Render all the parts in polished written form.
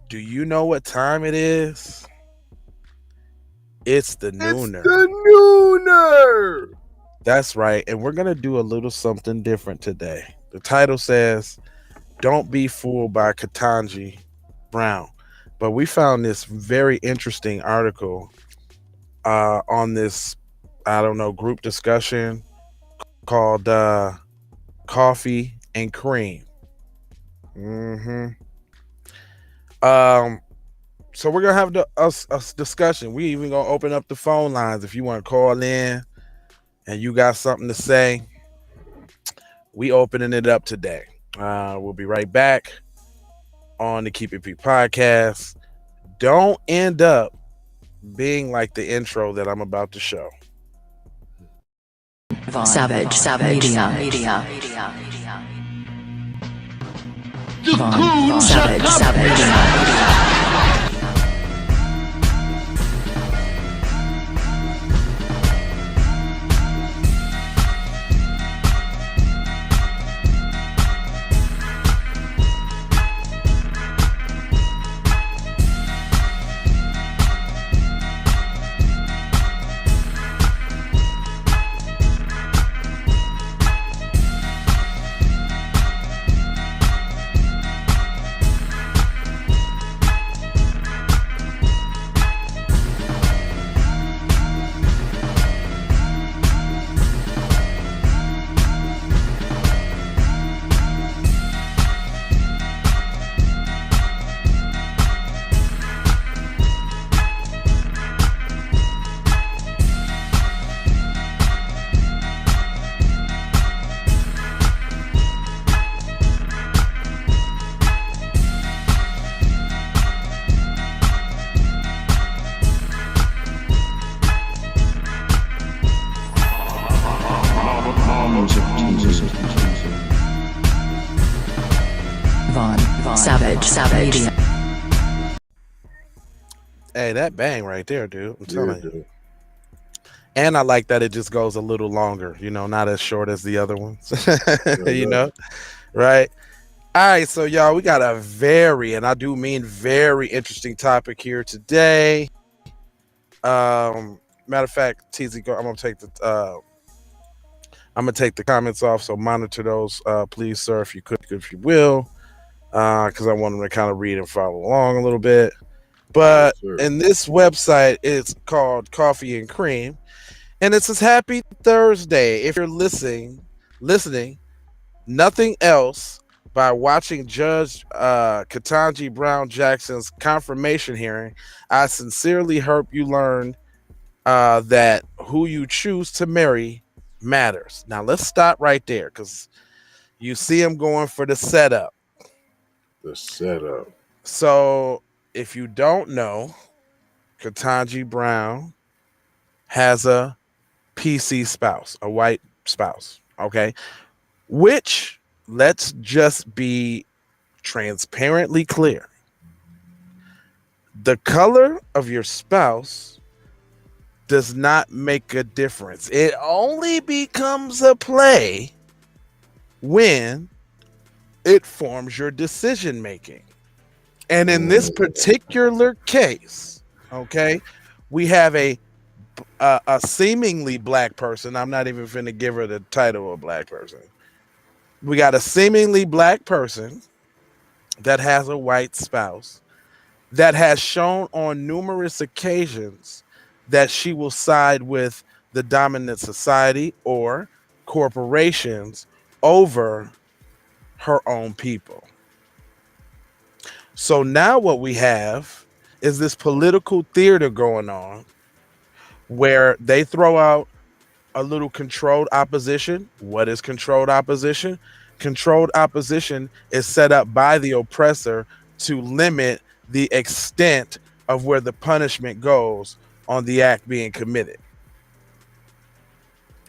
Do you know what time it is? It's the It's nooner. the nooner. That's right. And we're going to do a little something different today. The title says, Don't Be Fooled by Ketanji Brown. But we found this very interesting article on this, I don't know, group discussion called Coffee and Cream. hmm Um, so we're gonna have us discussion. We even gonna open up the phone lines if you want to call in and you got something to say. We opening it up today. We'll be right back on the Keep It P podcast. Don't end up being like the intro that I'm about to show. Savage Media. Savage Media. Savage Media. Hey, that bang right there, dude. I'm telling you. Dude. And I like that it just goes a little longer, not as short as the other ones. Right? All right, so y'all, we got a very, and I do mean very interesting topic here today. Matter of fact, TZ, I'm gonna take the comments off, so monitor those, please, sir, if you could, if you will, because I want them to kind of read and follow along a little bit. But in this website, it's called Coffee and Cream, and it says Happy Thursday. If you're listening, nothing else by watching Judge Ketanji Brown Jackson's confirmation hearing, I sincerely hope you learn that who you choose to marry matters. Now let's stop right there because you see him going for the setup. So if you don't know, Ketanji Brown has a PC spouse, a white spouse. Okay. Which, let's just be transparently clear. The color of your spouse does not make a difference. It only becomes a play when it forms your decision making. And in this particular case, okay, we have a seemingly black person. I'm not even finna give her the title of black person. We got a seemingly black person that has a white spouse that has shown on numerous occasions that she will side with the dominant society or corporations over her own people. So now what we have is this political theater going on where they throw out a little controlled opposition. What is controlled opposition? Controlled opposition is set up by the oppressor to limit the extent of where the punishment goes on the act being committed.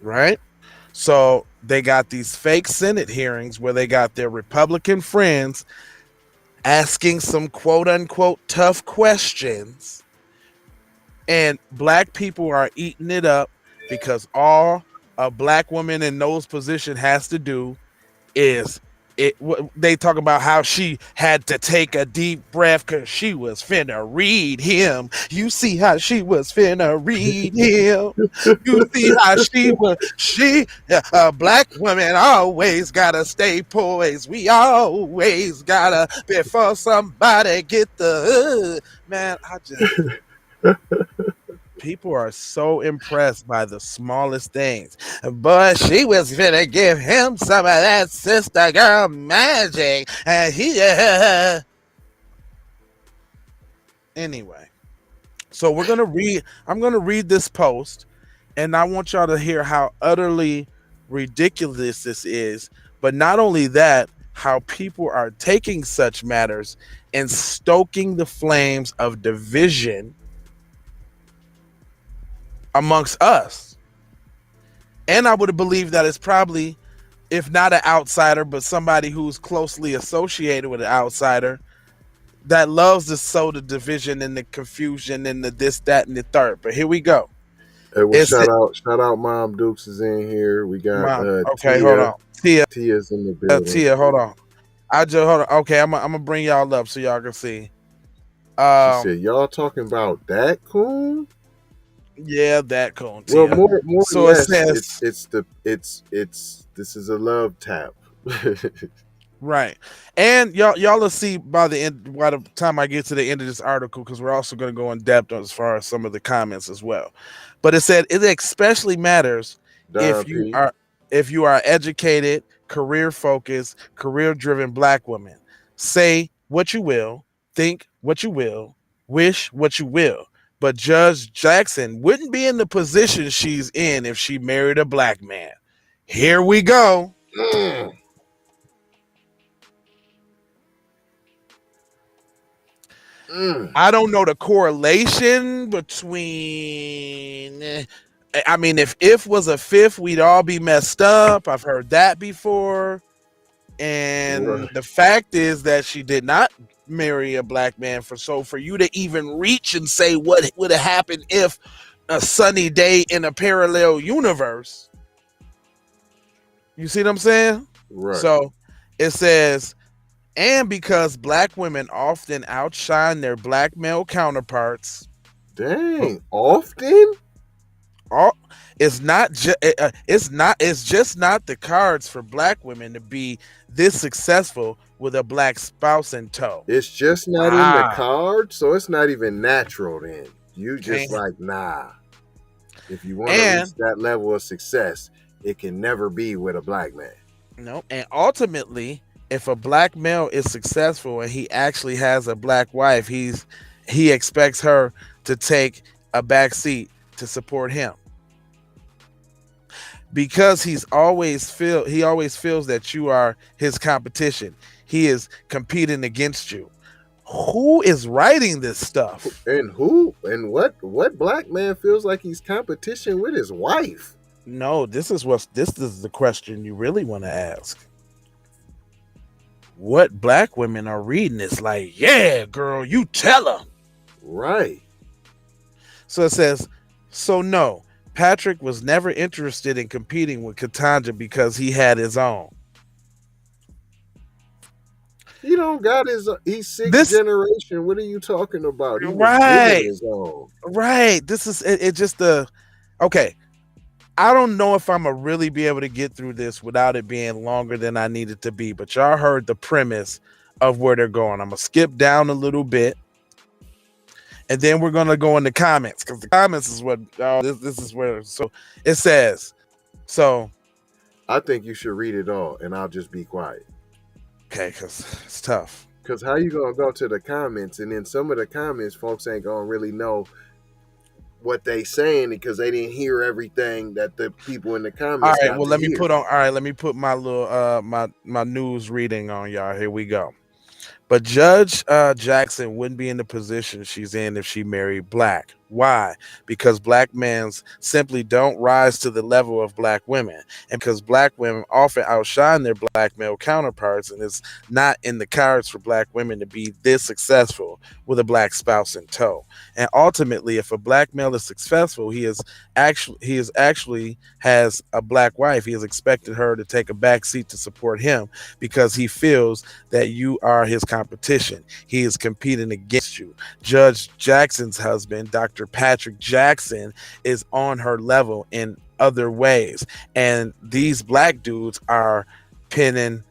Right? So they got these fake Senate hearings where they got their Republican friends asking some quote unquote tough questions, and black people are eating it up because all a black woman in those positions has to do is they talk about how she had to take a deep breath because she was finna read him. You see how she was finna read him. You see how a black woman always gotta stay poised. We always gotta before somebody get the man. People are so impressed by the smallest things. But she was gonna give him some of that sister girl magic. And anyway. So I'm gonna read this post, and I want y'all to hear how utterly ridiculous this is. But not only that, how people are taking such matters and stoking the flames of division amongst us. And I would have believed that it's probably, if not an outsider, but somebody who's closely associated with an outsider that loves to sow the division and the confusion and the this, that, and the third. But here we go. Hey, well, shout out, Mom Dukes is in here. We got Mom, okay, Tia. hold on. Tia's in the building. Tia, hold on. Hold on. Okay, I'm gonna bring y'all up so y'all can see. She said, "Y'all talking about that coon?" Yeah, that coon. Tia. Well, more so or less, it says this is a love tap. Right. And y'all will see by the time I get to the end of this article, because we're also going to go in depth as far as some of the comments as well. But it said it especially matters if you are educated, career focused, career driven black woman. Say what you will, think what you will, wish what you will. But Judge Jackson wouldn't be in the position she's in if she married a black man. Here we go. I don't know the correlation between. I mean, if was a fifth, we'd all be messed up. I've heard that before. And the fact is that she did not marry a black man. For you to even reach and say what would have happened if a sunny day in a parallel universe. You see what I'm saying? Right. So it says, and because black women often outshine their black male counterparts. Dang, often? It's just not the cards for black women to be this successful with a black spouse in tow. It's just not in the cards, so it's not even natural then. You just like, nah. If you want to reach that level of success, it can never be with a black man. No, and ultimately, if a black male is successful and he actually has a black wife, he expects her to take a back seat to support him. Because he always feels that you are his competition. He is competing against you. Who is writing this stuff? And who and what black man feels like he's competition with his wife? No, this is the question you really want to ask. What black women are reading this like, yeah, girl, you tell them. Right. So it says, so no, Patrick was never interested in competing with Ketanji because he had his own. He don't got he's sixth generation. What are you talking about? He was given his own. Right. This is it just okay. I don't know if I'm gonna really be able to get through this without it being longer than I need it to be, but y'all heard the premise of where they're going. I'm gonna skip down a little bit, and then we're gonna go in the comments, because the comments is what this is where. So it says, so I think you should read it all, and I'll just be quiet. Okay, because it's tough. Because how you gonna go to the comments, and then some of the comments, folks ain't gonna really know what they saying because they didn't hear everything that the people in the comments. All right, well let me put my little my news reading on y'all. Here we go. But Judge Jackson wouldn't be in the position she's in if she married black. Why? Because black men simply don't rise to the level of black women. And because black women often outshine their black male counterparts, and it's not in the cards for black women to be this successful with a black spouse in tow. And ultimately, if a black male is successful, he is actually has a black wife. He has expected her to take a back seat to support him because he feels that you are his competition. He is competing against you. Judge Jackson's husband, Dr. Patrick Jackson, is on her level in other ways. And these black dudes are pinning,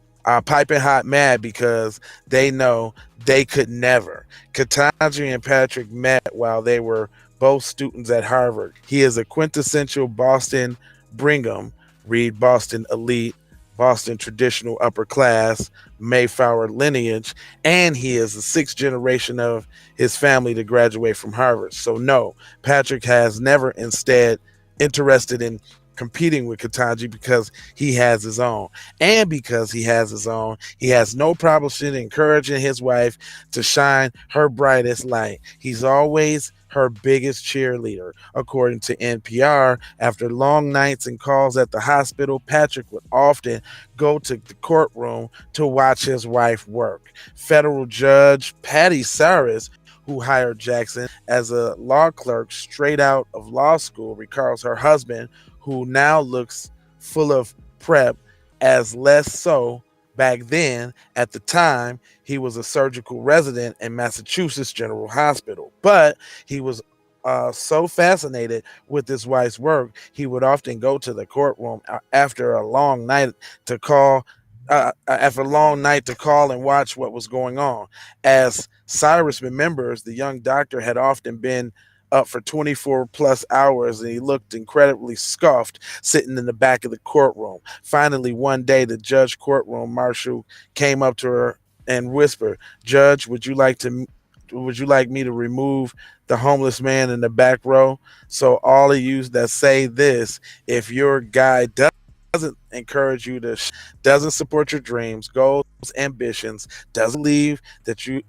piping hot mad because they know they could never. Ketanji and Patrick met while they were both students at Harvard. He is a quintessential Boston Brigham, read Boston elite, Boston traditional upper class, Mayflower lineage, and he is the sixth generation of his family to graduate from Harvard. So no, Patrick has never instead interested in competing with Ketanji because he has his own. And because he has his own, he has no problem encouraging his wife to shine her brightest light. He's always her biggest cheerleader. According to NPR, after long nights and calls at the hospital, Patrick would often go to the courtroom to watch his wife work. Federal Judge Patty Saris, who hired Jackson as a law clerk straight out of law school, recalls her husband, who now looks full of prep, as less so back then. At the time, he was a surgical resident in Massachusetts General Hospital, but he was so fascinated with his wife's work, he would often go to the courtroom after a long night to call. After a long night to call and watch what was going on. As Cyrus remembers, the young doctor had often been up for 24 plus hours and he looked incredibly scuffed sitting in the back of the courtroom. Finally, one day, the judge courtroom marshal came up to her and whispered, "Judge, would you like me to remove the homeless man in the back row? So all of you that say this, if your guy doesn't encourage you to doesn't support your dreams, goals, ambitions, doesn't leave that you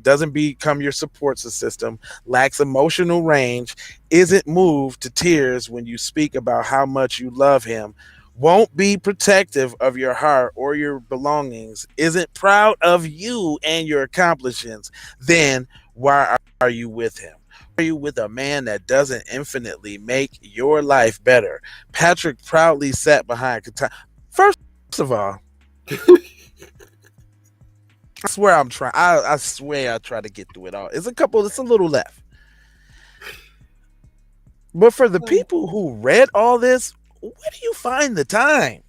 doesn't become your support system, lacks emotional range, isn't moved to tears when you speak about how much you love him, won't be protective of your heart or your belongings, isn't proud of you and your accomplishments, then why are you with him? Are you with a man that doesn't infinitely make your life better?" Patrick proudly sat behind Ketanji. First of all, I swear I'm trying. I swear I try to get through it all. It's a little left. But for the people who read all this, where do you find the time?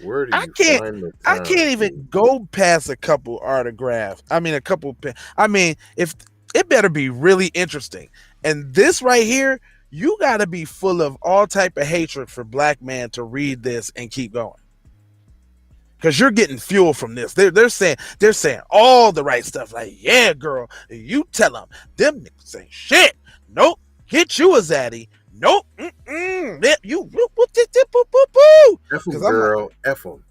Where do you find the time? I can't even go past a couple autographs. If it better be really interesting. And this right here, you got to be full of all type of hatred for black man to read this and keep going. Because you're getting fuel from this. They're saying all the right stuff. Like, yeah, girl, you tell them niggas ain't shit. Nope, get you a zaddy. Nope, you F them, girl, F them,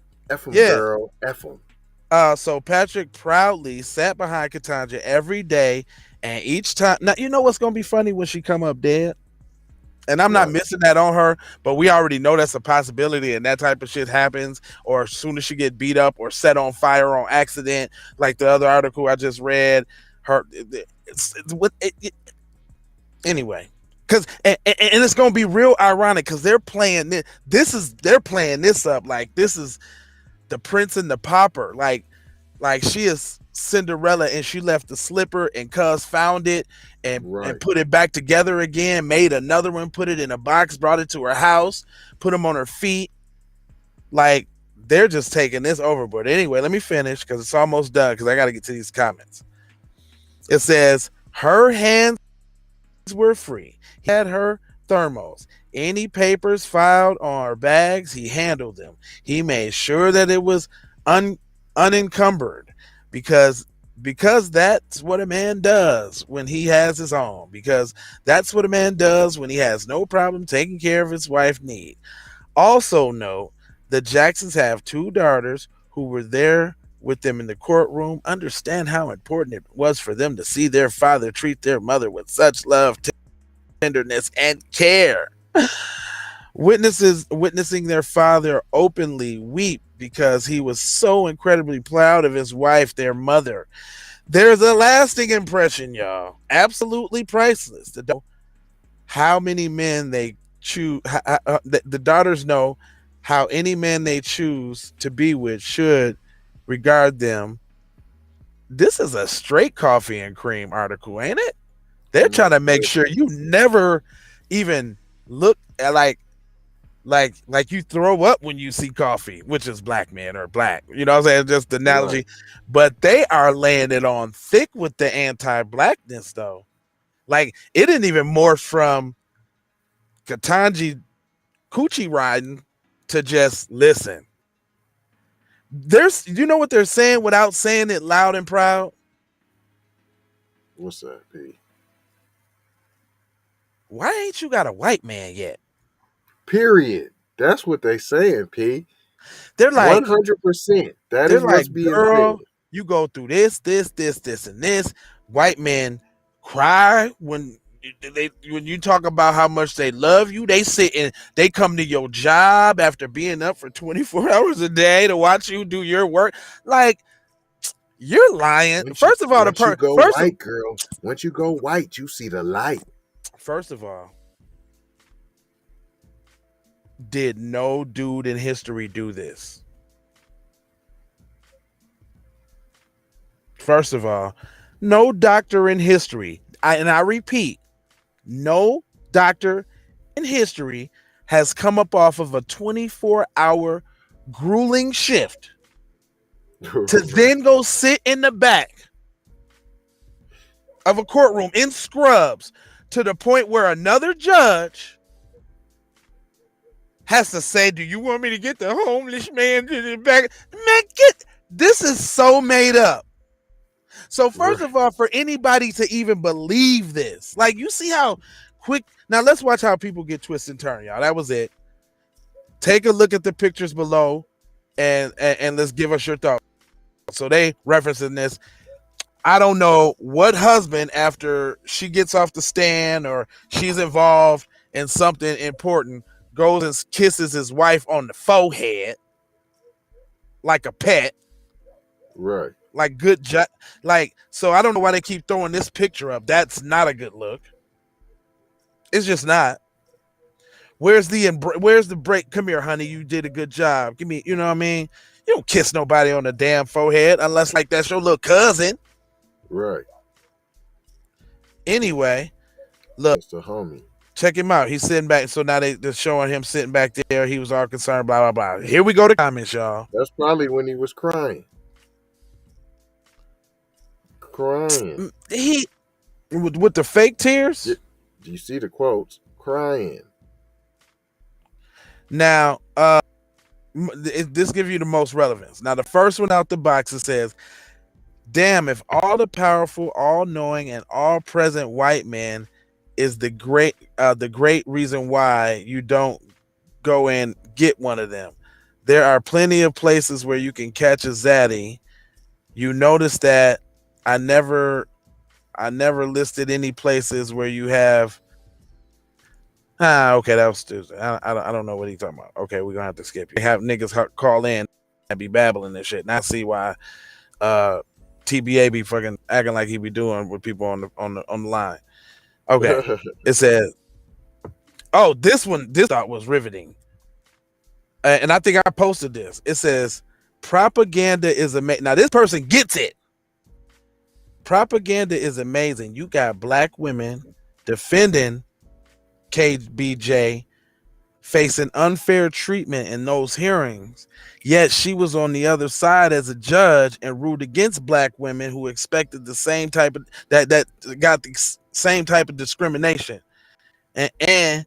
yeah. Girl, F them. So Patrick proudly sat behind Ketanji every day, and each time. Now you know what's gonna be funny when she come up dead, and I'm not missing that on her, but we already know that's a possibility, and that type of shit happens. Or as soon as she get beat up or set on fire on accident, like the other article I just read, anyway. Cause and it's gonna be real ironic because they're playing this up like this is the Prince and the Pauper, like she is Cinderella and she left the slipper and Cuz found it and put it back together again, made another one, put it in a box, brought it to her house, put them on her feet. Like they're just taking this overboard. Anyway, let me finish because it's almost done because I got to get to these comments. It says her hands were free. He had her thermos. Any papers filed on her bags, he handled them. He made sure that it was unencumbered because that's what a man does when he has his own. Because that's what a man does when he has no problem taking care of his wife's need. Also note, the Jacksons have 2 daughters who were there with them in the courtroom. Understand how important it was for them to see their father treat their mother with such love. tenderness and care. Witnessing their father openly weep because he was so incredibly proud of his wife, their mother. There's a lasting impression, y'all. Absolutely priceless. How many men they choose, the daughters know how any man they choose to be with should regard them. This is a straight coffee and cream article, ain't it? They're trying to make sure you never even look at like you throw up when you see coffee, which is black men or black. You know what I'm saying? Just the analogy. Right. But they are laying it on thick with the anti-blackness, though. Like, it didn't even morph from Ketanji coochie riding to just listen. You know what they're saying without saying it loud and proud? What's that, P? Why ain't you got a white man yet? Period. That's what they saying, P. They're like 100%. That is what's being said. You go through this, and this. White men cry when you talk about how much they love you. They sit and they come to your job after being up for 24 hours a day to watch you do your work. Like, you're lying. Once you go white, you see the light. First of all, did no dude in history do this? First of all, no doctor in history, I repeat, no doctor in history has come up off of a 24-hour grueling shift to then go sit in the back of a courtroom in scrubs to the point where another judge has to say, do you want me to get the homeless man to the back? Man, this is so made up. So first of all, for anybody to even believe this, like, you see how quick. Now let's watch how people get twisted and turned, y'all. That was it. Take a look at the pictures below and let's give us your thoughts. So they referencing this. I don't know what husband, after she gets off the stand or she's involved in something important, goes and kisses his wife on the forehead like a pet. Right. Like so I don't know why they keep throwing this picture up. That's not a good look. It's just not. Where's the break? Come here, honey. You did a good job. Give me, you know what I mean? You don't kiss nobody on the damn forehead unless like that's your little cousin. Right. Anyway, look. That's the homie. Check him out. He's sitting back. So now they're showing him sitting back there. He was all concerned, blah, blah, blah. Here we go to comments, y'all. That's probably when he was crying. He with the fake tears. Do you see the quotes? Crying. Now, this gives you the most relevance. Now, the first one out the box, it says, "Damn, if all the powerful, all-knowing, and all-present white man is the great reason why you don't go and get one of them. There are plenty of places where you can catch a zaddy. You notice that I never listed any places where you have." Okay, that was stupid. I don't know what he's talking about. Okay, we're gonna have to skip you. Have niggas call in and be babbling this shit. Now see why TBA be fucking acting like he be doing with people on the line. Okay, it says, oh, this thought was riveting, and I think I posted this. It says, propaganda is amazing. Now this person gets it. Propaganda is amazing. You got black women defending KBJ, facing unfair treatment in those hearings, yet she was on the other side as a judge and ruled against black women who expected the same type of that got the same type of discrimination, and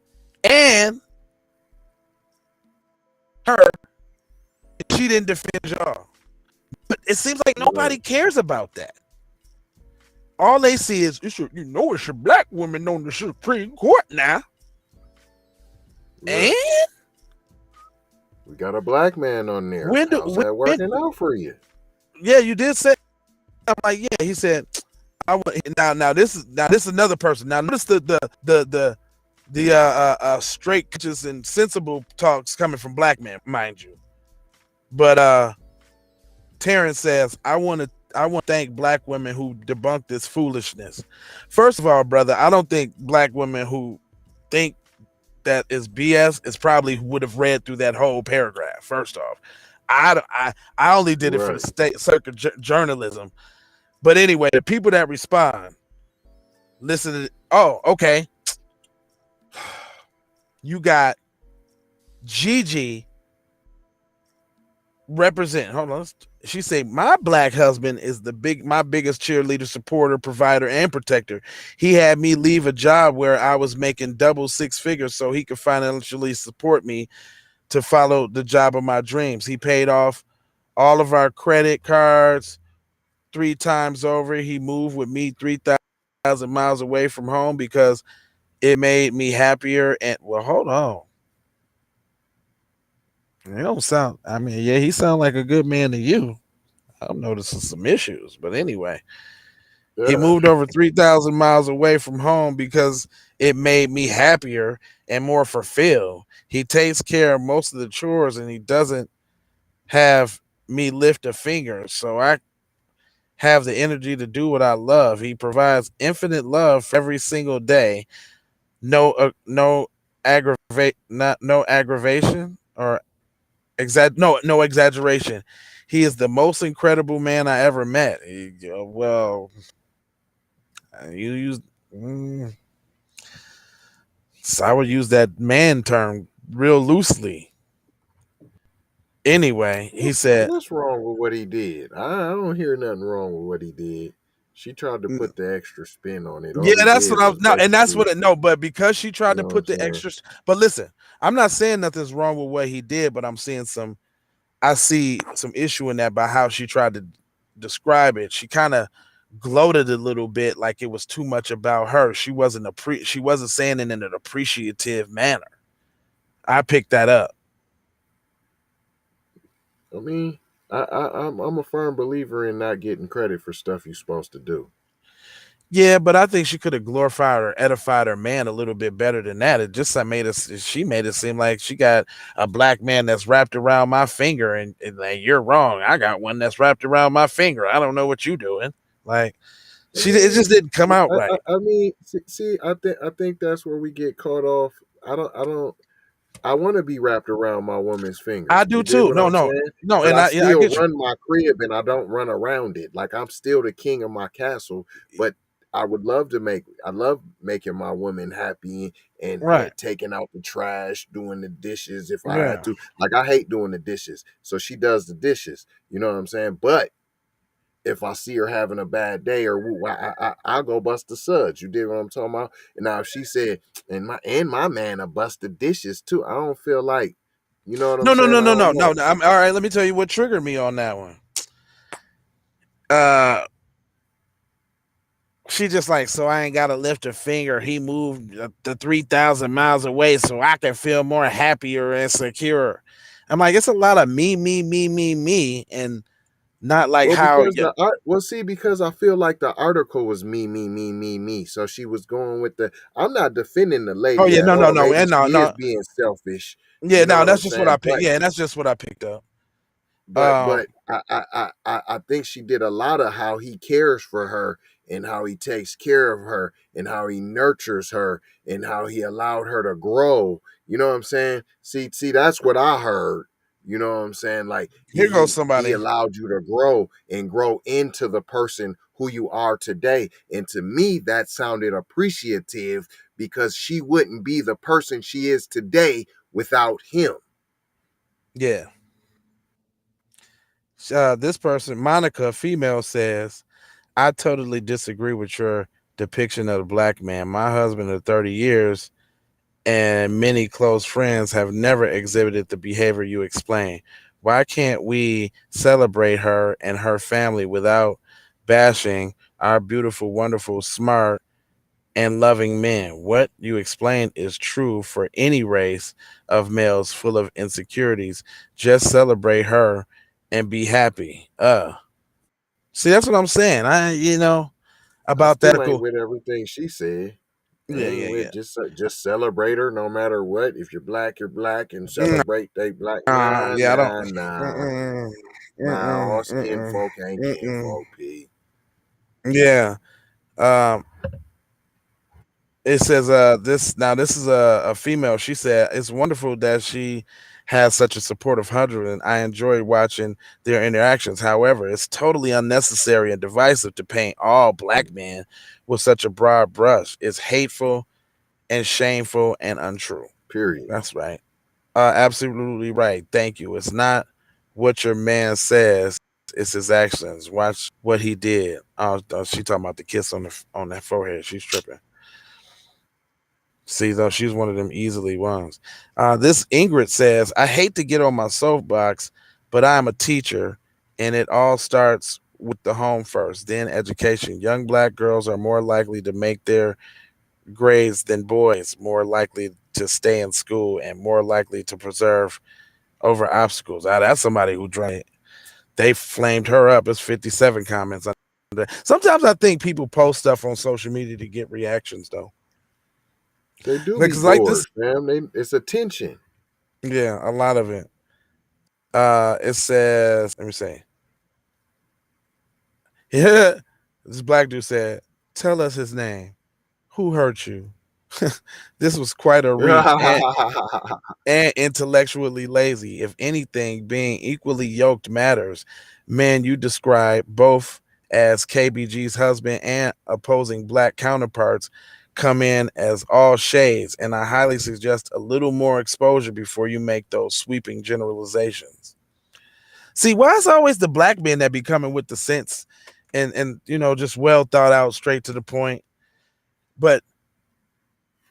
her, she didn't defend y'all. But it seems like nobody cares about that. All they see is it's a black woman on the Supreme Court now. And we got a black man on there. How's that working out for you? Yeah, you did say. I'm like, yeah. He said, "I want now. This is another person. Now notice the The straight conscious and sensible talks coming from black men, mind you. But Terrence says, I want to thank black women who debunk this foolishness. First of all, brother, I don't think black women who think that is BS is probably would have read through that whole paragraph. First off, I only did it for the Right. state circuit journalism. But anyway, the people that respond, listen to, oh, okay, you got Gigi represent. Hold on. She say my black husband is my biggest cheerleader, supporter, provider, and protector. He had me leave a job where I was making double six figures so he could financially support me to follow the job of my dreams. He paid off all of our credit cards 3 times over. He moved with me 3,000 miles away from home because it made me happier. And well, hold on. It don't sound. I mean, yeah, he sound like a good man to you. I'm noticing some issues, but anyway, he Yeah. moved over 3,000 miles away from home because it made me happier and more fulfilled. He takes care of most of the chores and he doesn't have me lift a finger, so I have the energy to do what I love. He provides infinite love every single day. No aggravate, not no aggravation or no exaggeration. He is the most incredible man I ever met. Well, you use mm, so I would use that man term real loosely. Anyway, he said, What's wrong with what he did? I don't hear nothing wrong with what he did. She tried to "Mm, put the extra spin on it. yeah, All he that's did what I was was no, and that's basically, what it no, but because she you tried to know what I'm put the saying? extra, but listen, I'm not saying nothing's wrong with what he did, but I'm seeing I see some issue in that by how she tried to describe it. She kind of gloated a little bit like it was too much about her. She wasn't saying it in an appreciative manner. I picked that up. I mean, I'm a firm believer in not getting credit for stuff you're supposed to do. Yeah, but I think she could have glorified or edified her man a little bit better than that. It just made us. She made it seem like she got a black man that's wrapped around my finger, and like, you're wrong. I got one that's wrapped around my finger. I don't know what you doing. Like I it just mean, didn't come out right. I mean, see, I think that's where we get caught off. I don't. I want to be wrapped around my woman's I finger. do You dig too. what No, I'm no, saying? no, But and I yeah, I still get you. run my crib and I don't run around it. Like I'm still the king of my castle. But I would love to make. I love making my woman happy and Right. taking out the trash, doing the dishes if I had Yeah. to. Like I hate doing the dishes, so she does the dishes. You know what I'm saying? But if I see her having a bad day or I'll go bust the suds. You dig what I'm talking about? And now if she said, and my man a bust the dishes too, I don't feel like, you know what I'm No, no, saying? no, I no, don't no, no. know. No, all right. Let me tell you what triggered me on that one. Uh, she just like, so I ain't got to lift a finger. He moved the 3,000 miles away so I can feel more happier and secure. I'm like, it's a lot of me, and not like Well, how because the art, well, see, because I feel like the article was me. So she was going with the. I'm not defending the oh lady yeah, at no, no, all. no, Maybe and no, she is no, being selfish. yeah, You know no, what I'm that's just what I saying? picked. Yeah, that's just what I picked up. but Um, but I think she did a lot of how he cares for her and how he takes care of her and how he nurtures her and how he allowed her to grow. You know what I'm saying? See, that's what I heard. You know what I'm saying? Like here he goes he somebody. allowed you to grow and grow into the person who you are today. And to me, that sounded appreciative because she wouldn't be the person she is today without him. Yeah, this person, Monica, female, says, I totally disagree with your depiction of the black man. My husband of 30 years and many close friends have never exhibited the behavior you explain. Why can't we celebrate her and her family without bashing our beautiful, wonderful, smart, and loving men? What you explained is true for any race of males full of insecurities. Just celebrate her and be happy. See, that's what I'm saying. I I about that. still ain't with everything she said. Yeah, Ain't yeah, with yeah. just celebrate her no matter what. If you're black and celebrate they black. Nah, Yeah, I don't. nah, nah. Mm-mm, Nah, mm-mm, all skin mm-mm, folk ain't mm-mm. kinfolk, P. Yeah. Um, it says this is a female. She said it's wonderful that she has such a supportive husband, and I enjoy watching their interactions. However, it's totally unnecessary and divisive to paint all black men with such a broad brush. It's hateful and shameful and untrue. Period. That's right. Absolutely right. Thank you. It's not what your man says; it's his actions. Watch what he did. She talking about the kiss on that forehead. She's tripping. See, though, she's one of them easily ones. This Ingrid says, I hate to get on my soapbox, but I'm a teacher, and it all starts with the home first, then education. Young black girls are more likely to make their grades than boys, more likely to stay in school, and more likely to preserve over obstacles. That's somebody who drank. They flamed her up. It's 57 comments. Sometimes I think people post stuff on social media to get reactions, though. They do be Because like this, bored, fam. It's attention. yeah, a lot of it. It says, let me see. Yeah, this black dude said, "Tell us his name. Who hurt you?" This was quite a reach and intellectually lazy. If anything, being equally yoked matters. Man, you describe both as KBG's husband and opposing black counterparts come in as all shades, and I highly suggest a little more exposure before you make those sweeping generalizations. See, why is always the black men that be coming with the sense and just well thought out, straight to the point? But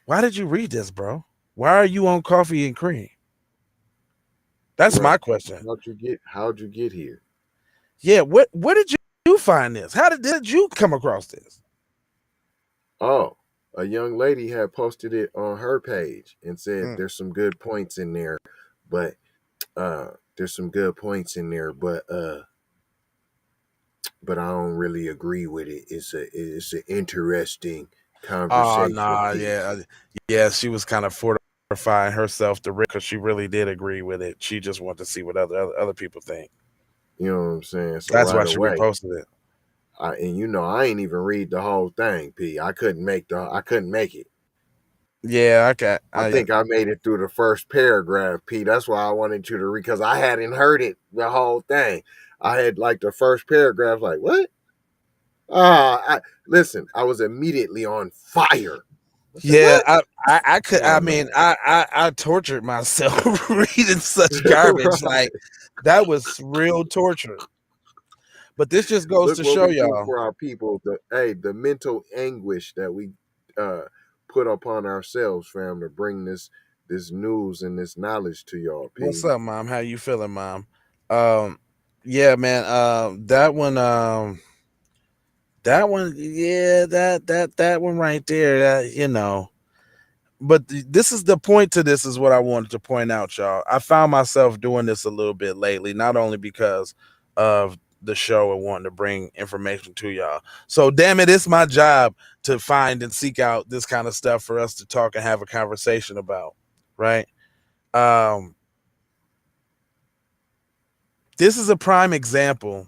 why did you read this, bro? Why are you on coffee and cream? That's my Right. question. How'd you get here? Yeah, where did you find this? How did you come across this? Oh, a young lady had posted it on her page and said Mm. there's some good points in there, but there's some good points in there, but I don't really agree with it. It's an interesting Oh conversation nah, piece. yeah. She was kind of fortifying herself to because she really did agree with it. She just wanted to see what other people think. You know what I'm saying? So That's right why she away, reposted it. I ain't even read the whole thing, P. I couldn't make it. Yeah, okay. I think I made it through the first paragraph, P. That's why I wanted you to read because I hadn't heard it the whole thing. I had like the first paragraph, like what? Listen. I was immediately on fire. I said, Yeah, "What? I could. Oh I mean, no!" I tortured myself reading such garbage. Right. Like that was real torture. But this just goes Look to what show we do y'all. for our people. The mental anguish that we uh, put upon ourselves, fam, to bring this news and this knowledge to y'all, What's P. up, mom? How you feeling, mom? Um, yeah, man. Yeah, that one right there. But this is the point to this is what I wanted to point out, y'all. I found myself doing this a little bit lately, not only because of the show and wanting to bring information to y'all. So damn it, it's my job to find and seek out this kind of stuff for us to talk and have a conversation about, right? Um, this is a prime example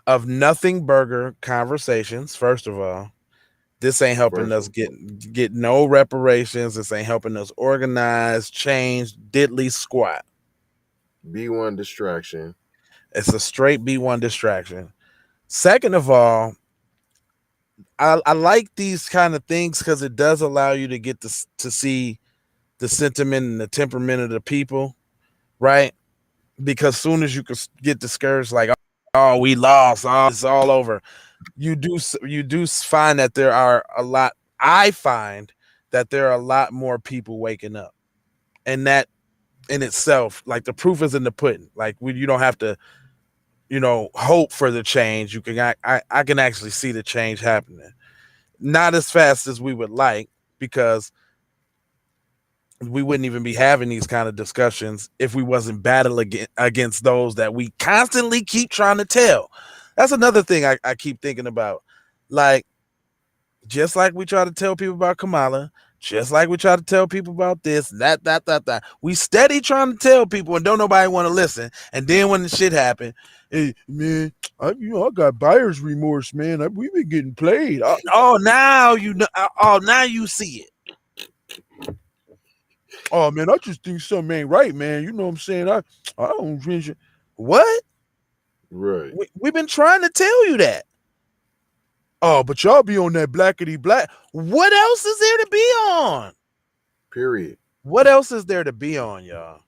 of nothing burger conversations. First of all, this ain't helping First us and foremost, get no reparations. This ain't helping us organize, change, diddly squat. B1 distraction. It's a straight B1 distraction. Second of all, I like these kind of things because it does allow you to get to see the sentiment and the temperament of the people, right? Because soon as you can get discouraged, like, oh, we lost, oh, it's all over. You do find that there are a lot. I find that there are a lot more people waking up, and that in itself, like the proof is in the pudding. Like you don't have to, hope for the change. You can I can actually see the change happening. Not as fast as we would like, because we wouldn't even be having these kind of discussions if we wasn't battling against those that we constantly keep trying to tell. That's another thing I keep thinking about. Like, Just like we try to tell people about Kamala, just like we try to tell people about this, that. We steady trying to tell people and don't nobody want to listen. And then when the shit happen, hey man, I got buyer's remorse, man. We've been getting played. Now you know. Now you see it. Oh man, I just think something ain't right, man. You know what I'm saying? I don't what? Right. We've been trying to tell you that. Oh, but y'all be on that blackety black. What else is there to be on? Period. What else is there to be on, y'all?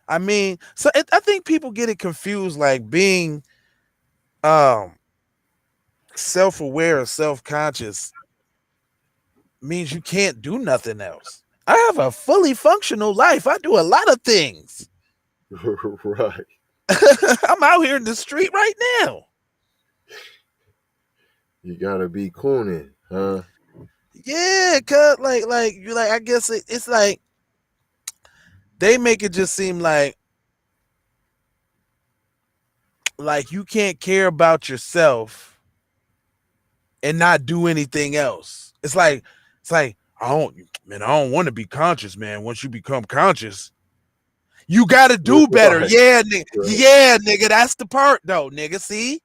I mean, so I think people get it confused, like being self-aware or self-conscious means you can't do nothing else. I have a fully functional life. I do a lot of things. Right. I'm out here in the street right now. You gotta be cooning, huh? Yeah, cause like you like I guess it's like they make it just seem like you can't care about yourself and not do anything else. It's like I don't want to be conscious, man. Once you become conscious, you got to do better. Right. Yeah, nigga. Right. Yeah, nigga. That's the part, though, nigga. See?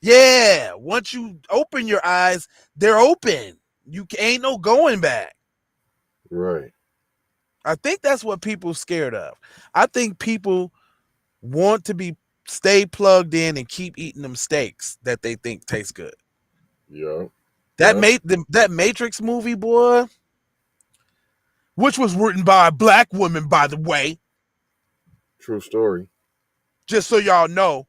Yeah. Once you open your eyes, they're open. You ain't no going back. Right. I think that's what people scared of. I think people want to stay plugged in and keep eating them steaks that they think taste good. Yeah. That Matrix movie, boy, which was written by a black woman, by the way. True story. Just so y'all know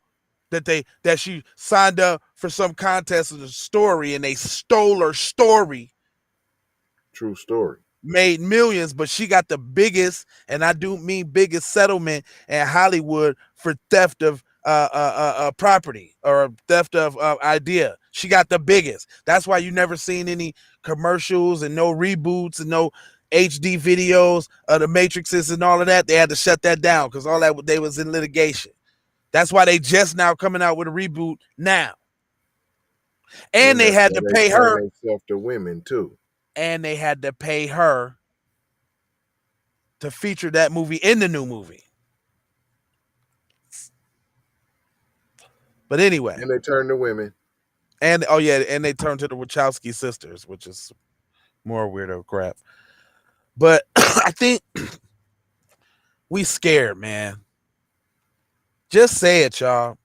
that she signed up for some contest of the story and they stole her story. True story. Made millions, but she got the biggest, and I do mean biggest settlement in Hollywood for theft of property or theft of idea. She got the biggest. That's why you never seen any commercials and no reboots and no HD videos of the Matrixes and all of that. They had to shut that down because all that they was in litigation. That's why they just now coming out with a reboot now. And they had to pay her. Themselves to women too. And they had to pay her to feature that movie in the new movie. But anyway. And they turned to women. And they turned to the Wachowski sisters, which is more weirdo crap. But I think we scared, man. Just say it, y'all.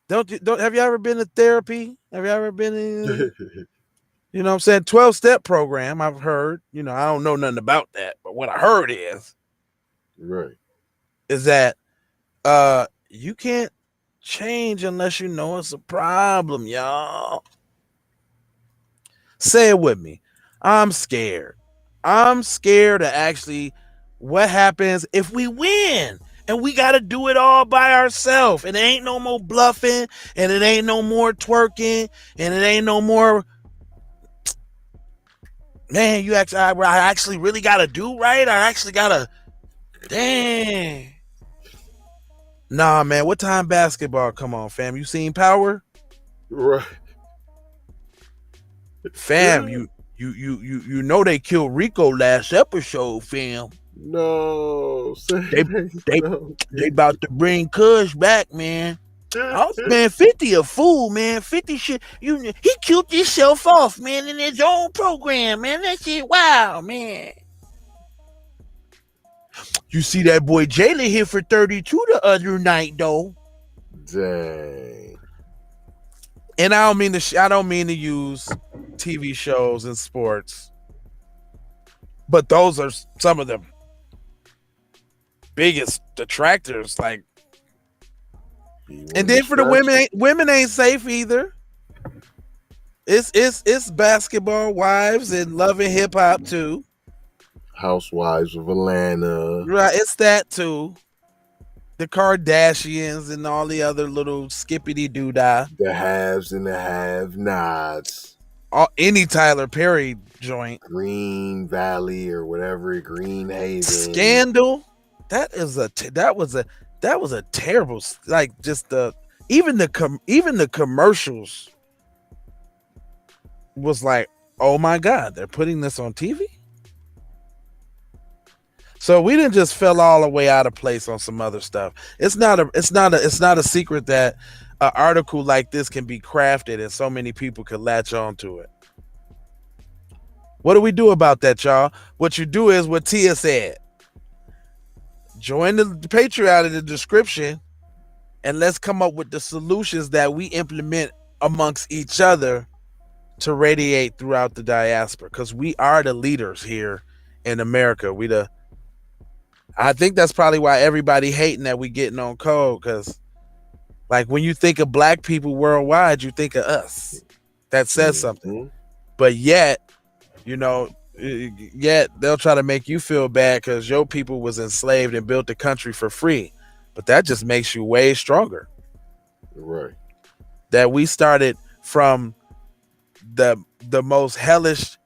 Don't have you ever been to therapy? Have you ever been in you know what I'm saying? 12-step program, I've heard. You know, I don't know nothing about that, but what I heard is that you can't change unless you know it's a problem, y'all. Say it with me. I'm scared. I'm scared of actually what happens if we win. And we got to do it all by ourselves. And it ain't no more bluffing. And it ain't no more twerking. And it ain't no more... Man, I actually really got to do right? I actually got to... Dang. Nah, man. What time basketball come on, fam? You seen Power? Right. Fam, you know they killed Rico last episode, fam. No. They about to bring Kush back, man. Man, 50 a fool, man. 50 shit. He killed himself off, man, in his own program, man. That shit, wow, man. You see that boy Jalen hit for 32 the other night, though. Dang. And I don't mean to use TV shows and sports, but those are some of the biggest detractors, like. And then for the women ain't safe either. It's basketball wives and Love and Hip Hop too. Housewives of Atlanta. Right, it's that too. The Kardashians and all the other little skippity doodah. The haves and the have-nots. Any Tyler Perry joint. Green Valley or whatever, Green Haven. Scandal. That was a terrible, like, just even the commercials was like, oh my God, they're putting this on TV. So we didn't just fell all the way out of place on some other stuff. It's not a secret that an article like this can be crafted and so many people could latch on to it. What do we do about that, y'all? What you do is what Tia said. Join the Patreon in the description and let's come up with the solutions that we implement amongst each other to radiate throughout the diaspora, because we are the leaders here in America. I think that's probably why everybody hating that we getting on code, because like when you think of black people worldwide, you think of us. That says something. But yet they'll try to make you feel bad because your people was enslaved and built the country for free. But that just makes you way stronger. Right. That we started from the most hellish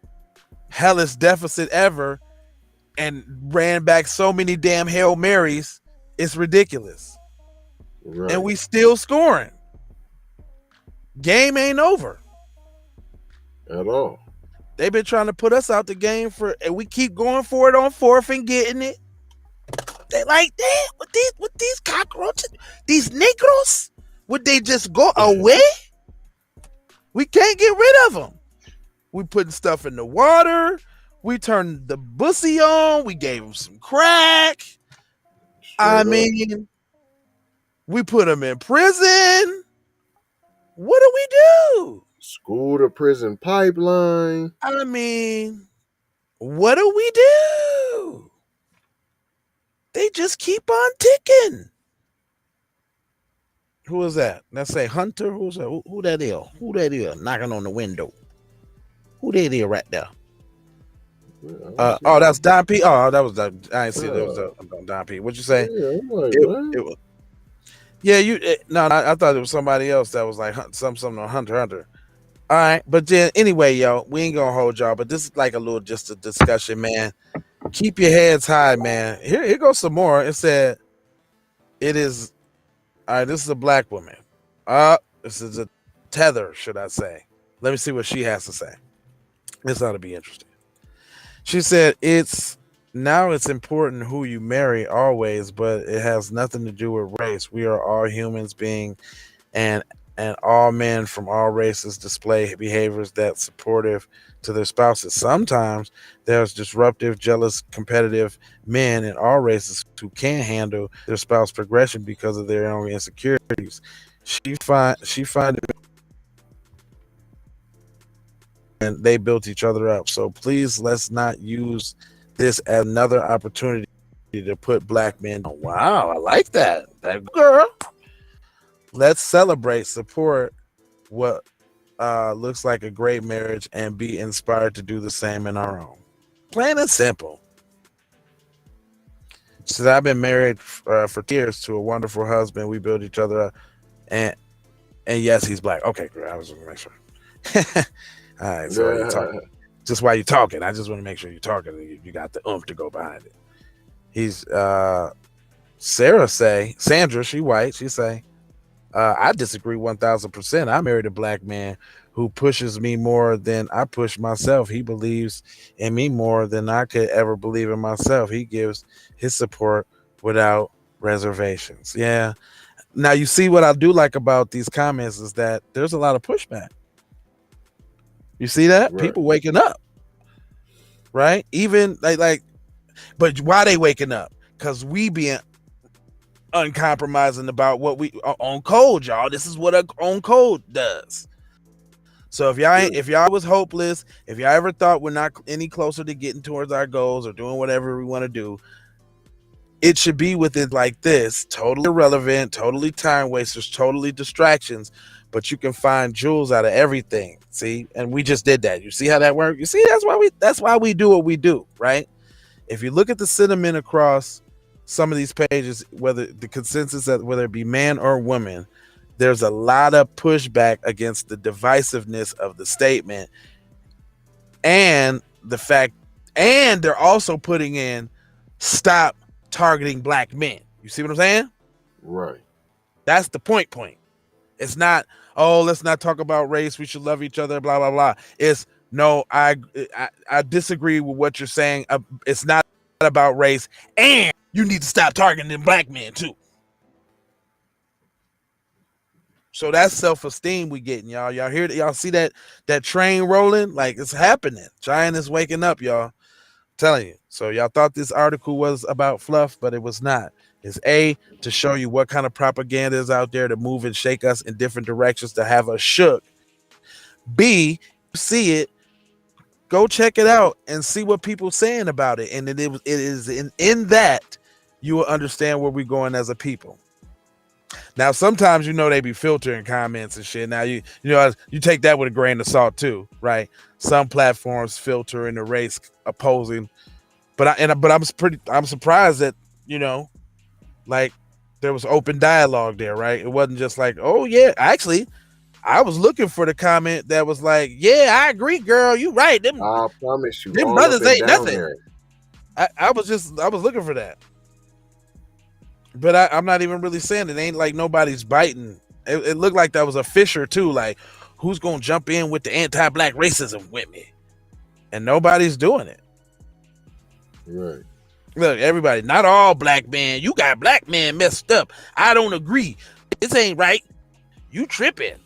deficit ever and ran back so many damn Hail Marys. It's ridiculous. Right. And we still scoring. Game ain't over. At all. They've been trying to put us out the game and we keep going for it on fourth and getting it. They like that with these cockroaches, these Negroes. Would they just go away? We can't get rid of them. We putting stuff in the water. We turned the bussy on. We gave them some crack. We put them in prison. What do we do? School to prison pipeline. What do we do? They just keep on ticking. Who is that? Let's say Hunter. Who's that? Who that is? Who that is knocking on the window? Who that is right there? That's Don P. Oh, that was I didn't see that was Don P. What'd you say? I thought it was somebody else that was like something on Hunter. All right, but then anyway, yo, we ain't gonna hold y'all, but this is like a little just a discussion, man. Keep your heads high, man. Here goes some more. It said, it is, all right, this is a black woman. This is a tether, should I say. Let me see what she has to say. This ought to be interesting. She said, it's important who you marry always, but it has nothing to do with race. We are all humans being, and all men from all races display behaviors that's supportive to their spouses. Sometimes there's disruptive, jealous, competitive men in all races who can't handle their spouse progression because of their own insecurities. She find it, and they built each other up. So please, let's not use this as another opportunity to put black men on. Wow, I like that. That girl. Let's celebrate, support what looks like a great marriage, and be inspired to do the same in our own. Plain and simple. Since I've been married for years to a wonderful husband, we build each other up, and yes, he's black. Okay, great. I was going to make sure. All right, so while you're talking, just while you're talking, I just want to make sure you're talking. You got the oomph to go behind it. He's Sandra, she white. She say, I disagree 1,000%. I married a black man who pushes me more than I push myself. He believes in me more than I could ever believe in myself. He gives his support without reservations. Yeah. Now, you see what I do like about these comments is that there's a lot of pushback. You see that? Right. People waking up. Right? Even like, but why they waking up? Because we being uncompromising about what we on code, y'all. This is what on code does. So if y'all was hopeless, if y'all ever thought we're not any closer to getting towards our goals or doing whatever we want to do, it should be with it like this: totally irrelevant, totally time wasters, totally distractions, but you can find jewels out of everything. See, and we just did that. You see how that worked? You see, that's why we do what we do, right? If you look at the sentiment across some of these pages, whether the consensus that whether it be man or woman, there's a lot of pushback against the divisiveness of the statement and the fact, and they're also putting in stop targeting black men. You see what I'm saying? Right. That's the point. It's not, oh, let's not talk about race. We should love each other. Blah blah blah. It's no, I disagree with what you're saying. It's not about race, and you need to stop targeting black men too. So that's self-esteem we getting, y'all. Y'all hear that? Y'all see that train rolling? Like it's happening. Giant is waking up, y'all. I'm telling you. So y'all thought this article was about fluff, but it was not. It's A, to show you what kind of propaganda is out there to move and shake us in different directions to have us shook. B, see it, go check it out and see what people saying about it. And it is in that you will understand where we're going as a people. Now, sometimes they be filtering comments and shit. Now you take that with a grain of salt too, right? Some platforms filter in the race opposing, but I'm surprised that like there was open dialogue there, right? It wasn't just like, oh yeah, actually, I was looking for the comment that was like, yeah, I agree, girl, you right. I promise you, them brothers ain't nothing. I was looking for that. But I'm not even really saying it ain't like nobody's biting. It looked like that was a Fisher too. Like, who's gonna jump in with the anti-black racism with me? And nobody's doing it. Right. Look, everybody, not all black men. You got black men messed up. I don't agree. This ain't right. You tripping.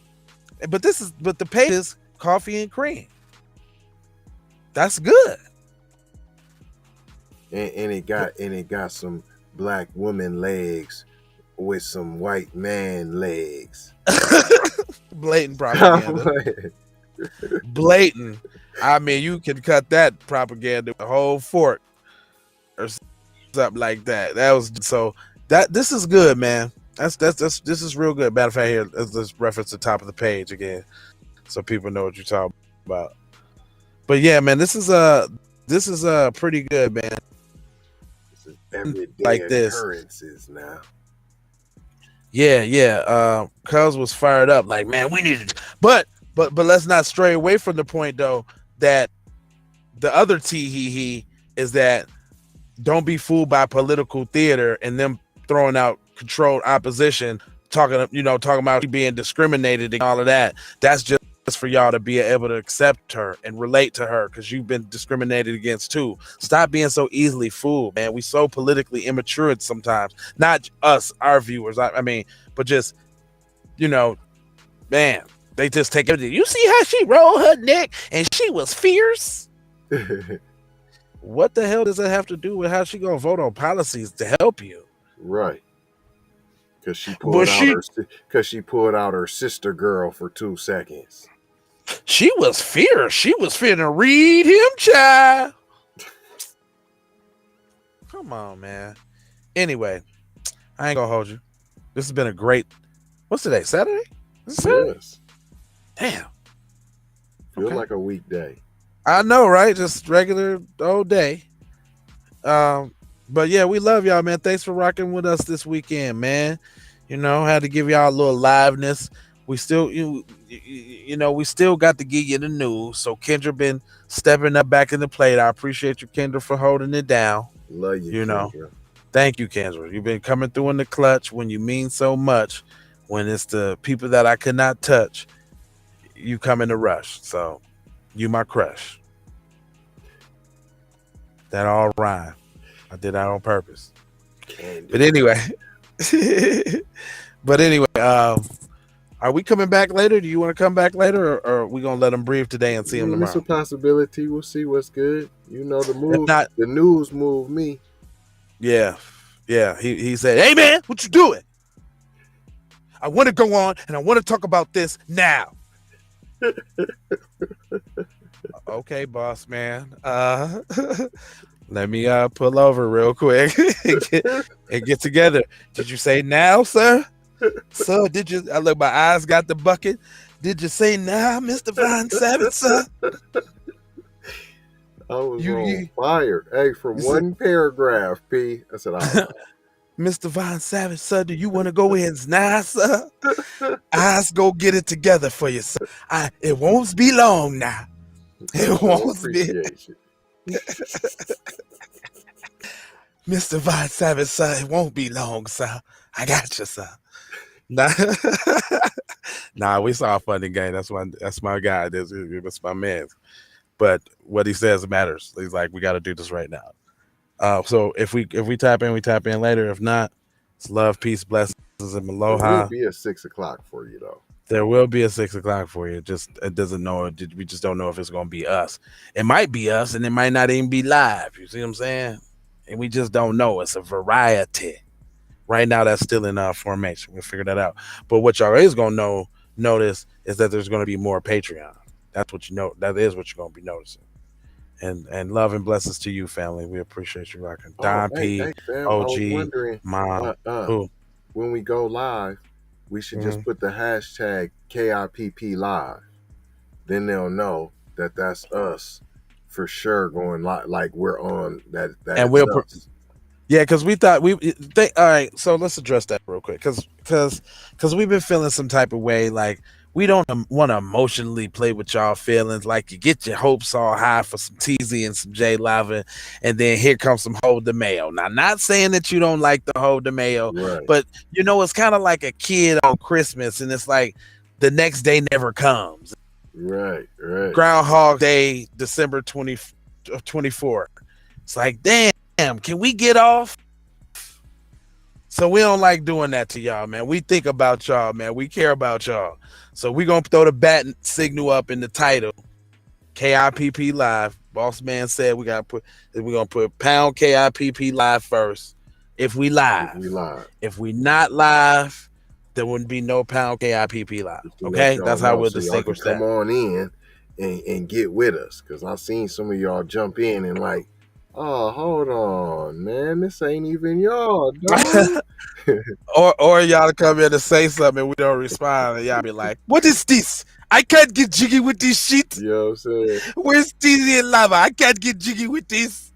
But the page is coffee and cream. That's good. And it got some black woman legs with some white man legs. Blatant propaganda. Blatant. I mean, you can cut that propaganda with a whole fork or something like that. That was so that this is good, man. This is real good. Matter of fact, here let's reference the top of the page again, so people know what you're talking about. But yeah, man, this is pretty good, man. Everyday like this occurrences now. Yeah. Cuz was fired up, like, man, we need to, but let's not stray away from the point though that the other he is that don't be fooled by political theater and them throwing out controlled opposition, talking about being discriminated and all of that. That's just for y'all to be able to accept her and relate to her because you've been discriminated against too. Stop being so easily fooled, man. We so politically immature sometimes. Not us, our viewers. I mean, but just man, they just take everything. You see how she rolled her neck and she was fierce? What the hell does that have to do with how she gonna vote on policies to help you? Right. Because she pulled out her sister girl for 2 seconds. She was fierce. She was finna read him, child. Come on, man. Anyway, I ain't gonna hold you. This has been a great. What's today? Saturday? Is it Saturday? Yes. Damn. Feel like a weekday. I know, right? Just regular old day. But yeah, we love y'all, man. Thanks for rocking with us this weekend, man. Had to give y'all a little liveness. We still, we still got to give you the news. So Kendra been stepping up back in the plate. I appreciate you, Kendra, for holding it down. Love you, Kendra. Thank you, Kendra. You've been coming through in the clutch when you mean so much. When it's the people that I could not touch, you come in a rush. So you my crush. That all rhyme. I did that on purpose. But anyway. Are we coming back later? Do you want to come back later, or are we gonna let them breathe today and see them tomorrow? It's a possibility. We'll see what's good. The move. The news moved me. Yeah. He said, "Hey man, what you doing? I want to go on and I want to talk about this now." Okay, boss man. Let me pull over real quick and get together. Did you say now, sir? Sir, did you? I look, my eyes got the bucket. Did you say now, Mr. Vine Savage, sir? I was on fire. Hey, from one paragraph, P. I said, Mr. Vine Savage, sir, do you want to go in now, sir? I'll go get it together for you, sir. It won't be long now. It won't be. Mr. Vine Savage, sir, it won't be long, sir. I got you, sir. Nah, nah, we saw a funny game. That's my guy. That's my man. But what he says matters. He's like, we got to do this right now. So if we tap in, we tap in later. If not, it's love, peace, blessings, and It will aloha. be at 6 o'clock for you though. There will be a 6 o'clock for you. Just it doesn't know. We just don't know if it's gonna be us. It might be us, and it might not even be live. You see what I'm saying? And we just don't know. It's a variety. Right now, that's still in formation. We'll figure that out. But what y'all is gonna notice is that there's gonna be more Patreon. That's what you know. That is what you're gonna be noticing. And love and blessings to you, family. We appreciate you rocking. Oh, Don hey, P, hey, fam. I was OG, wondering, Mom, uh, uh, who? when we go live, we should just Mhm. put the hashtag KIPP live. Then they'll know that that's us for sure going live. Like we're on that And it's we'll us. Yeah, because we thought we think. All right, so let's address that real quick, because we've been feeling some type of way, like we don't want to emotionally play with y'all feelings. Like you get your hopes all high for some TZ and some J Lava, and then here comes some Hold the Mayo. Now, not saying that you don't like the Hold the Mayo, Right, but it's kind of like a kid on Christmas, and it's like the next day never comes. right. Groundhog Day, December 24th. It's like, damn, can we get off? So we don't like doing that to y'all, man. We think about y'all, man. We care about y'all. So we gonna throw the bat signal up in the title. KIPP live. Boss man said we're gonna put pound KIPP live first. If we If we live. live, If we not live, there wouldn't be no pound KIPP live. just to let Okay? y'all That's how know we'll so y'all can distinguish come that. on in and get with us. Cause I've seen some of y'all jump in and like, oh, hold on, man, this ain't even y'all, dog. or y'all to come in and say something and we don't respond, and y'all be like, "What is this? I can't get jiggy with this shit. You know what I'm saying? Where's TZ and Lava? I can't get jiggy with this.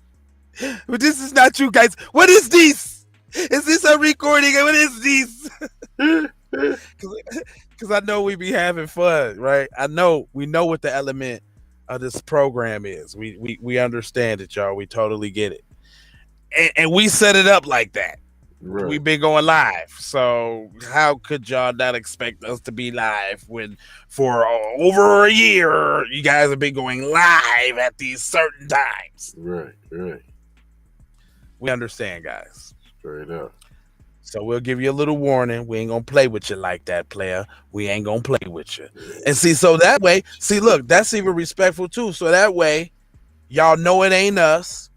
But this is not you guys. What is this? Is this a recording? What is this?" Because I know we be having fun, right? We know what the element of this program is. We understand it, y'all. We totally get it, and we set it up like that. Right, We've been going live, so how could y'all not expect us to be live when for over a year you guys have been going live at these certain times? right. We understand, guys. Straight up. So we'll give you a little warning. We ain't gonna play with you like that, player. We ain't gonna play with you. And see, so that way, look, that's even respectful too. So that way, y'all know it ain't us.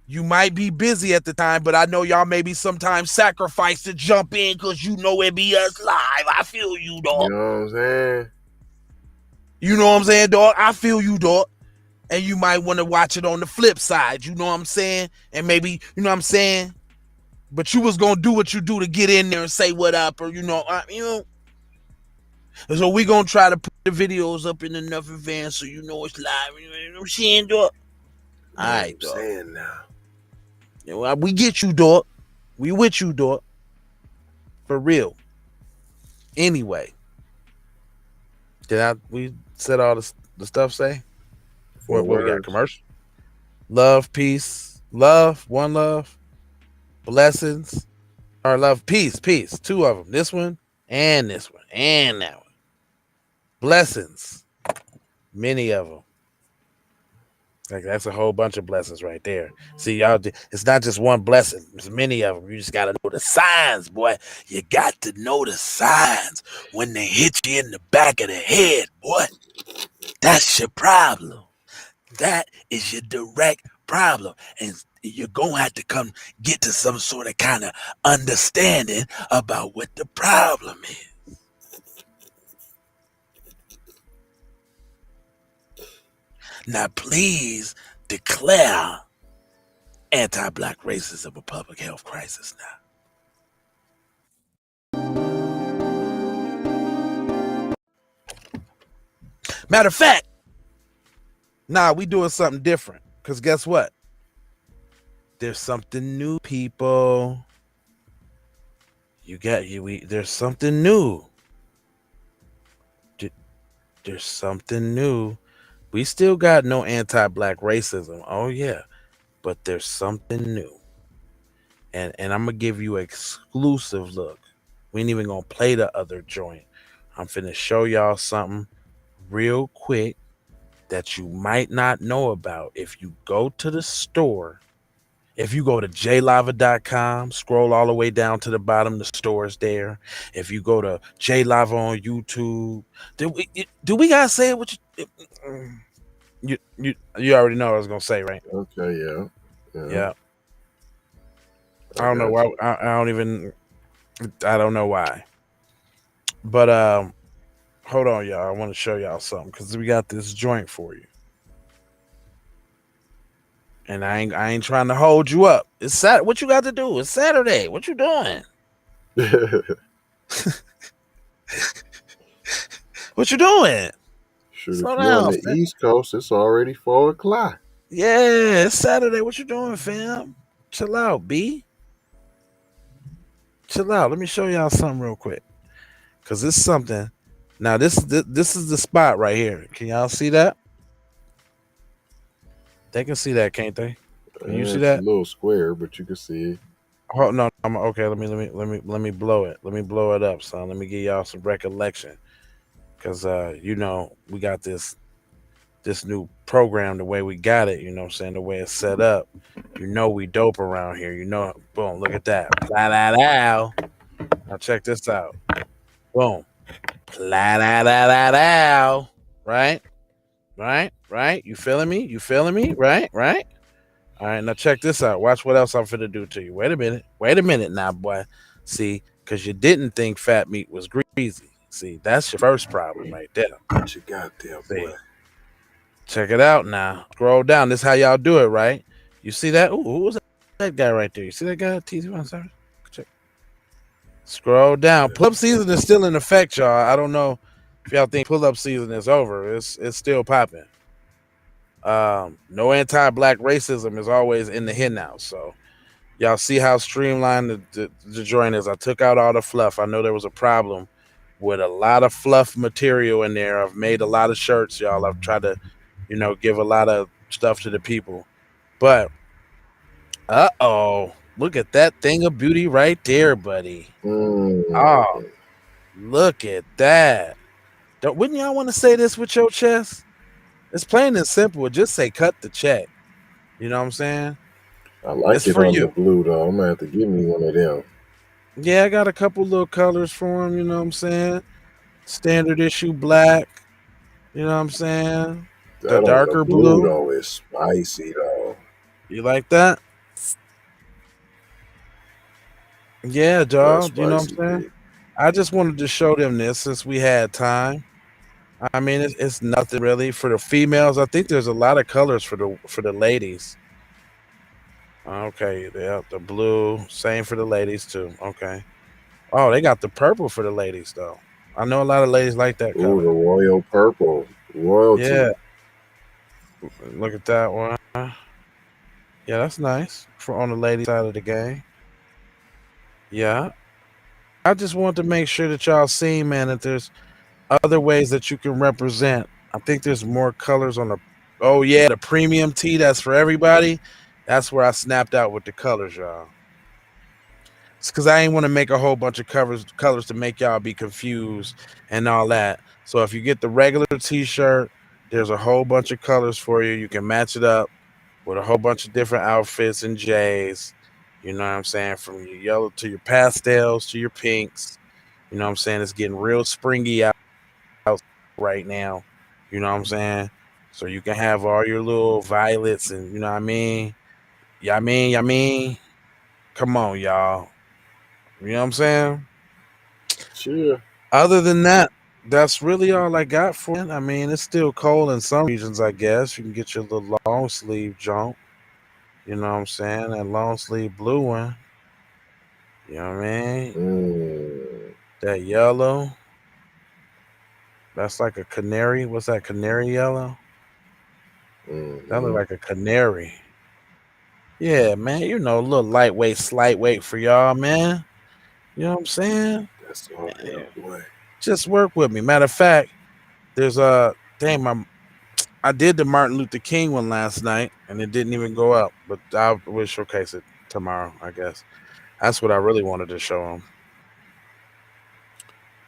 You might be busy at the time, but I know y'all maybe sometimes sacrifice to jump in because you know it be us live. I feel you, dog. You know what I'm saying? You know what I'm saying, dog? I feel you, dog. And you might want to watch it on the flip side. You know what I'm saying? And maybe, you know what I'm saying? But you was going to do what you do to get in there and say what up or, So we going to try to put the videos up in enough advance so you know it's live. You know what I'm saying, dog? All right, dog. Saying now. We get you, dog. We with you, dog. For real. Anyway, we said all the stuff say? What we got? Commercial? Love, peace, one love, blessings, or love, peace. Two of them. This one, and that one. Blessings. Many of them. Like that's a whole bunch of blessings right there. See, y'all, it's not just one blessing. There's many of them. You just got to know the signs, boy. You got to know the signs when they hit you in the back of the head, boy. That's your problem. That is your direct problem. And you're going to have to come get to some sort of kind of understanding about what the problem is. Now, please declare anti-black racism a public health crisis now. Matter of fact, we doing something different. Because guess what? There's something new, people. There's something new. There's something new. We still got no anti-black racism. Oh, yeah. But there's something new. And I'm going to give you an exclusive look We ain't even gonna play the other joint. I'm finna show y'all something real quick that you might not know about. If you go to the store, if you go to jlava.com, scroll all the way down to the bottom, the store's there. If you go to jlava on YouTube, do we gotta say it? What you already know what I was gonna say, right? Okay, yeah. Yeah. Yeah. I I don't know got why. you. I don't even. I don't know why. But hold on, y'all. I want to show y'all something because we got this joint for you. And I ain't trying to hold you up. It's Sat. What you got to do? It's Saturday. What you doing? What you doing? Shoot, Slow if you're on down, the fam. East Coast, it's already 4 o'clock. Yeah, it's Saturday. What you doing, fam? Chill out, B. Chill out. Let me show y'all something real quick. Cause it's something. Now this is the spot right here. Can y'all see that? They can see that, can't they? Can you see It's a that? little square, but you can see it. Oh no, I'm okay. Let me blow it. Let me blow it up, son. Let me give y'all some recollection. Cause we got this new program, the way we got it, you know what I'm saying, the way it's set up. We dope around here. Boom, look at that. Pla da da. Now check this out. Boom. Pla da da da da. Right? Right? You feeling me? You feeling me? Right? Right? All right, now check this out. Watch what else I'm finna do to you. Wait a minute. Wait a minute now, boy. See, because you didn't think fat meat was greasy. See, that's your first problem right there. What you got there, See, boy? check it out now. Scroll down. This is how y'all do it, right? You see that? Ooh, who was that guy right there? You see that guy? TZ1 service? Check. Scroll down. Pull up season is still in effect, y'all. I don't know if y'all think pull up season is over. It's still popping. No anti-black racism is always in the hen now. So y'all see how streamlined the joint is. I took out all the fluff. I know there was a problem with a lot of fluff material in there. I've made a lot of shirts, y'all. I've tried to, give a lot of stuff to the people. But look at that thing of beauty right there, buddy. Mm. Oh, look at that. Wouldn't y'all want to say this with your chest? It's plain and simple. Just say cut the check. You know what I'm saying? I like It's it for on the you. blue, though. I'm going to have to give me one of them. Yeah, I got a couple little colors for him, you know what I'm saying? Standard issue black, you know what I'm saying? The That on the darker blue, blue. though, is spicy, though. You like that? Yeah, That's dog. You know what spicy, I'm saying? big. I just wanted to show them this since we had time. I mean, it's nothing really for the females. I think there's a lot of colors for the ladies. Okay, yeah, the blue, same for the ladies too. Okay. Oh, they got the purple for the ladies though. I know a lot of ladies like that Ooh, the color. royal purple. Royalty. Yeah, look at that one. Yeah, that's nice for on the ladies side of the game. Yeah, I just want to make sure that y'all see, man, that there's other ways that you can represent. I think there's more colors on the. Oh yeah, the premium tee that's for everybody. That's where I snapped out with the colors, y'all. It's because I ain't want to make a whole bunch of colors to make y'all be confused and all that. So if you get the regular T-shirt, there's a whole bunch of colors for you. You can match it up with a whole bunch of different outfits and J's. You know what I'm saying? From your yellow to your pastels to your pinks. You know what I'm saying? It's getting real springy out right now. You know what I'm saying? So you can have all your little violets and you know what I mean? Yeah, I mean, come on, y'all. You know what I'm saying? Sure. Other than that, that's really all I got for it. I mean, it's still cold in some regions, I guess. You can get your little long sleeve jump. You know what I'm saying? That long sleeve blue one. You know what I mean? Mm. That yellow. That's like a canary. What's that? Canary yellow? That look Mm-hmm. like a canary. Yeah, man. A little lightweight, slight weight for y'all, man. You know what I'm saying? That's all Yeah. there, boy. Just work with me. Matter of fact, there's a damn. I did the Martin Luther King one last night, and it didn't even go up. But I will showcase it tomorrow. I guess that's what I really wanted to show them.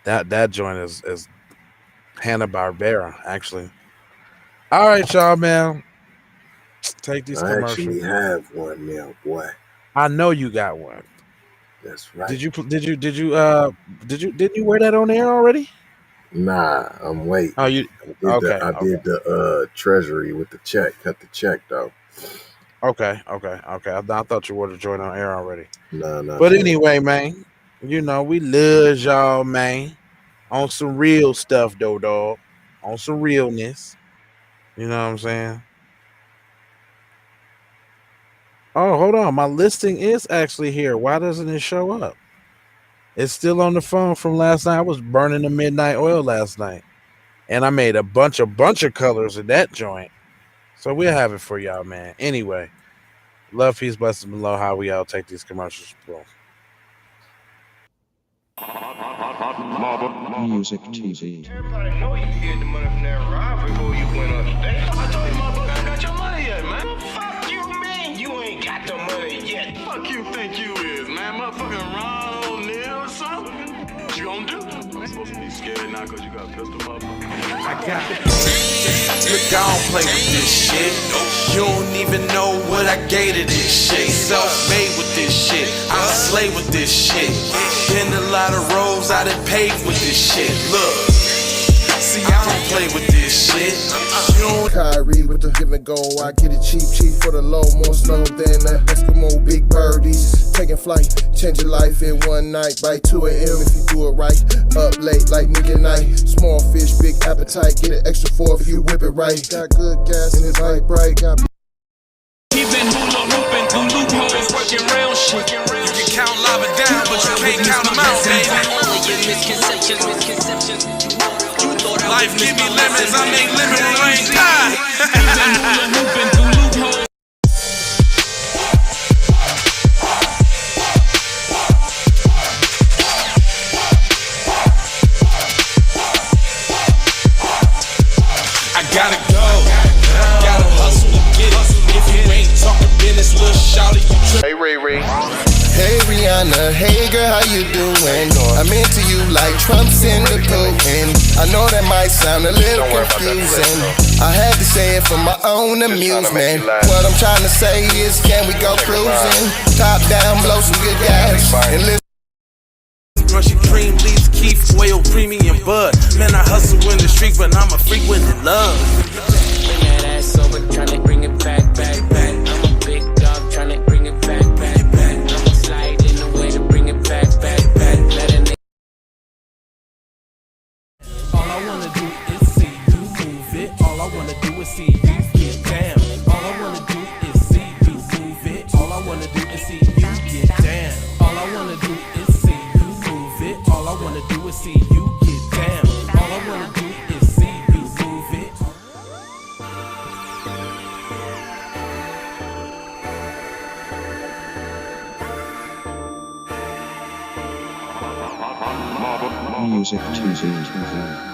That joint is Hanna-Barbera, actually. All right, y'all, man. Take these I actually commercials. have one now, boy. I know you got one. That's right. Didn't you wear that on air already? Nah, I'm waiting. Oh, you okay? I did the treasury with the check. Cut the check though. Okay. I thought you wore the joint on air already. Nah, not But yet. anyway, man, you know we love y'all, man. On some real stuff, though, dog. On some realness. You know what I'm saying? Oh, hold on. My listing is actually here. Why doesn't it show up? It's still on the phone from last night. I was burning the midnight oil last night. And I made a bunch of colors in that joint. So we'll have it for y'all, man. Anyway, love, peace, blessings below. How we all take these commercials, bro. Music TV. Everybody know you can get the money from that ride before you went upstate. I told you motherfucker got your money yet, man. Fuck you, man. You ain't got the money yet. Fuck you think you is, man. Motherfucking Ron O'Neal or something. What you gonna do? I'm supposed to be scared now because you got a pistol, motherfucker. I got it. Look, I don't play with this shit. You don't even know what I gave to this shit. Self-made with this shit. I slay with this shit. Been a lot of roads I done paved with this shit. Look, see, I don't play with this shit. You don't Kyrie with the give and go. I get it cheap for the low. More snow than the Eskimo big birdies. Taking flight, change your life in one night. By 2 a.m. if you do it right. Up late like midnight. Small fish, big appetite. Get an extra 4 if you whip it right. Got good gas and it's light bright. Got He been hula hooping through loopholes, working real shit. You can count lava down, but you can't count them out, baby. Life give me lemons, I make lemon rain die. He been hula hooping through loopholes. I gotta go, gotta hustle to get it. If you ain't talking business, little shawty, you trip. Hey, Ray Ray. Hey Rihanna, hey girl, how you doing? I'm into you like Trump's in the Putin. I know that might sound a little confusing. I had to say it for my own amusement. What I'm trying to say is, can we go cruising? Top down, blow some good gas, and live. Rushing cream leaves, Keith, oil, premium bud. Man, I hustle in the street, but I'm a freak with the love. Bring that ass over, tryna bring it back. I'm a big dog, tryna bring it back. I'ma slide in the way to bring it back. Let a nigga. All I wanna do is see you move it. All I wanna do is see you get down. All I wanna do is see you move it. All I wanna do is see you get down. All I wanna do is see you move it. All I wanna do is see you get down. All I wanna do is see you move it. Music TV.